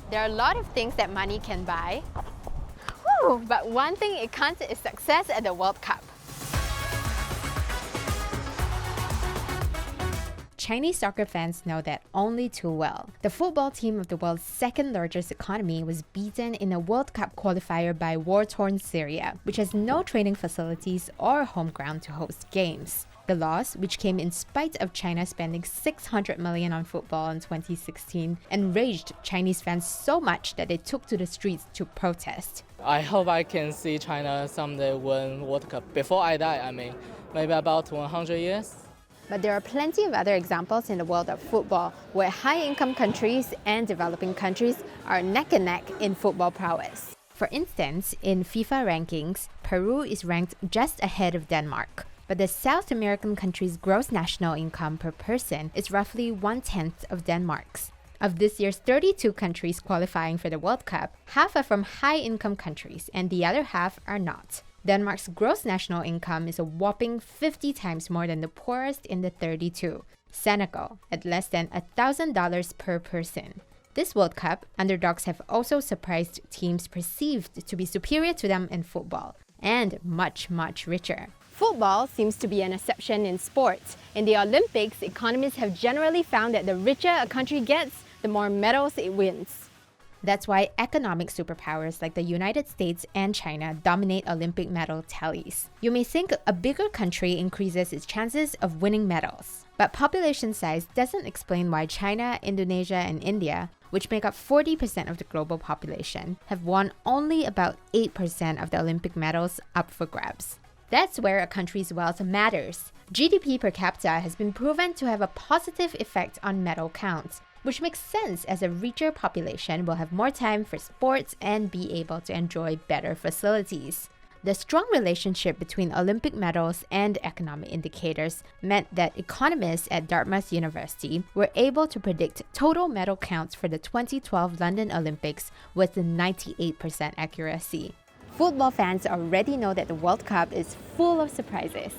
There are a lot of things that money can buy. Woo! But one thing it can't is success at the World Cup. Chinese soccer fans know that only too well. The football team of the world's second largest economy was beaten in a World Cup qualifier by war-torn Syria, which has no training facilities or home ground to host games. The loss, which came in spite of China spending $600 million on football in 2016, enraged Chinese fans so much that they took to the streets to protest. I hope I can see China someday win World Cup. Before I die, maybe about 100 years. But there are plenty of other examples in the world of football where high-income countries and developing countries are neck and neck in football prowess. For instance, in FIFA rankings, Peru is ranked just ahead of Denmark. But the South American country's gross national income per person is roughly 1/10 of Denmark's. Of this year's 32 countries qualifying for the World Cup, half are from high-income countries and the other half are not. Denmark's gross national income is a whopping 50 times more than the poorest in the 32. Senegal, at less than $1,000 per person. This World Cup, underdogs have also surprised teams perceived to be superior to them in football, and much, much richer. Football seems to be an exception in sports. In the Olympics, economists have generally found that the richer a country gets, the more medals it wins. That's why economic superpowers like the United States and China dominate Olympic medal tallies. You may think a bigger country increases its chances of winning medals. But population size doesn't explain why China, Indonesia, and India, which make up 40% of the global population, have won only about 8% of the Olympic medals up for grabs. That's where a country's wealth matters. GDP per capita has been proven to have a positive effect on medal counts, which makes sense as a richer population will have more time for sports and be able to enjoy better facilities. The strong relationship between Olympic medals and economic indicators meant that economists at Dartmouth University were able to predict total medal counts for the 2012 London Olympics with 98% accuracy. Football fans already know that the World Cup is full of surprises.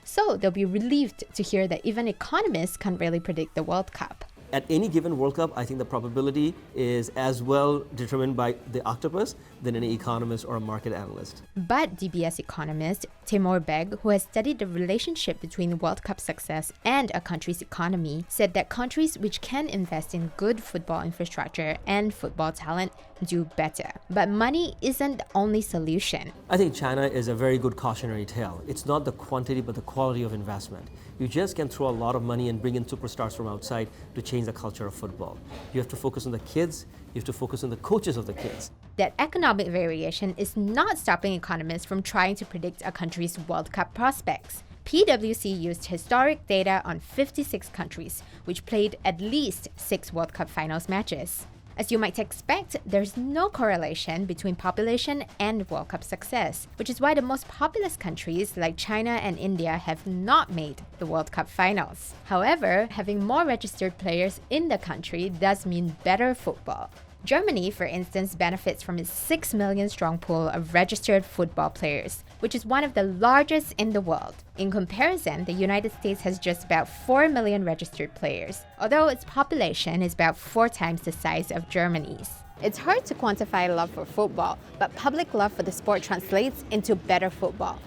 So they'll be relieved to hear that even economists can't really predict the World Cup. At any given World Cup, I think the probability is as well determined by the octopus than any economist or a market analyst. But DBS economist Timur Beg, who has studied the relationship between World Cup success and a country's economy, said that countries which can invest in good football infrastructure and football talent do better. But money isn't the only solution. I think China is a very good cautionary tale. It's not the quantity but the quality of investment. You just can throw a lot of money and bring in superstars from outside to change the culture of football. You have to focus on the kids, you have to focus on the coaches of the kids. That economic variation is not stopping economists from trying to predict a country's World Cup prospects. PwC used historic data on 56 countries, which played at least 6 World Cup finals matches. As you might expect, there's no correlation between population and World Cup success, which is why the most populous countries like China and India have not made the World Cup finals. However, having more registered players in the country does mean better football. Germany, for instance, benefits from its 6 million strong pool of registered football players, which is one of the largest in the world. In comparison, the United States has just about 4 million registered players, although its population is about 4 times the size of Germany's. It's hard to quantify love for football, but public love for the sport translates into better football.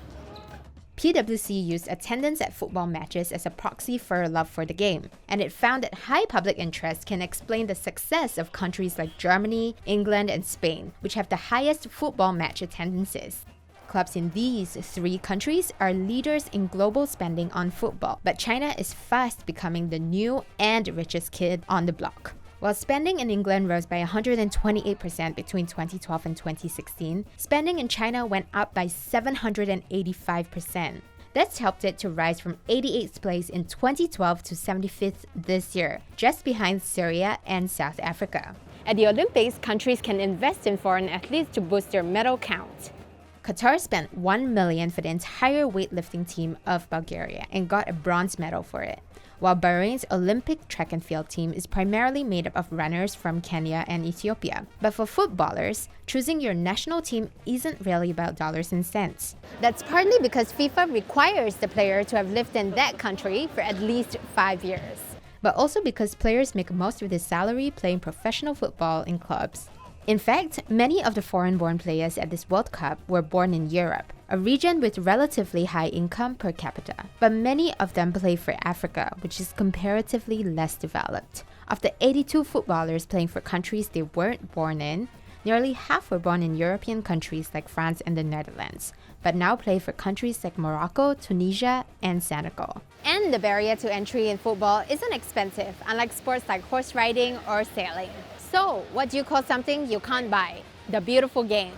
PwC used attendance at football matches as a proxy for love for the game, and it found that high public interest can explain the success of countries like Germany, England, and Spain, which have the highest football match attendances. Clubs in these 3 countries are leaders in global spending on football, but China is fast becoming the new and richest kid on the block. While spending in England rose by 128% between 2012 and 2016, spending in China went up by 785%. That's helped it to rise from 88th place in 2012 to 75th this year, just behind Syria and South Africa. At the Olympics, countries can invest in foreign athletes to boost their medal count. Qatar spent $1 million for the entire weightlifting team of Bulgaria and got a bronze medal for it, while Bahrain's Olympic track and field team is primarily made up of runners from Kenya and Ethiopia. But for footballers, choosing your national team isn't really about dollars and cents. That's partly because FIFA requires the player to have lived in that country for at least 5 years. but also because players make most of their salary playing professional football in clubs. In fact, many of the foreign-born players at this World Cup were born in Europe, a region with relatively high income per capita. But many of them play for Africa, which is comparatively less developed. Of the 82 footballers playing for countries they weren't born in, nearly half were born in European countries like France and the Netherlands, but now play for countries like Morocco, Tunisia, and Senegal. And the barrier to entry in football isn't expensive, unlike sports like horse riding or sailing. So, what do you call something you can't buy? The beautiful game.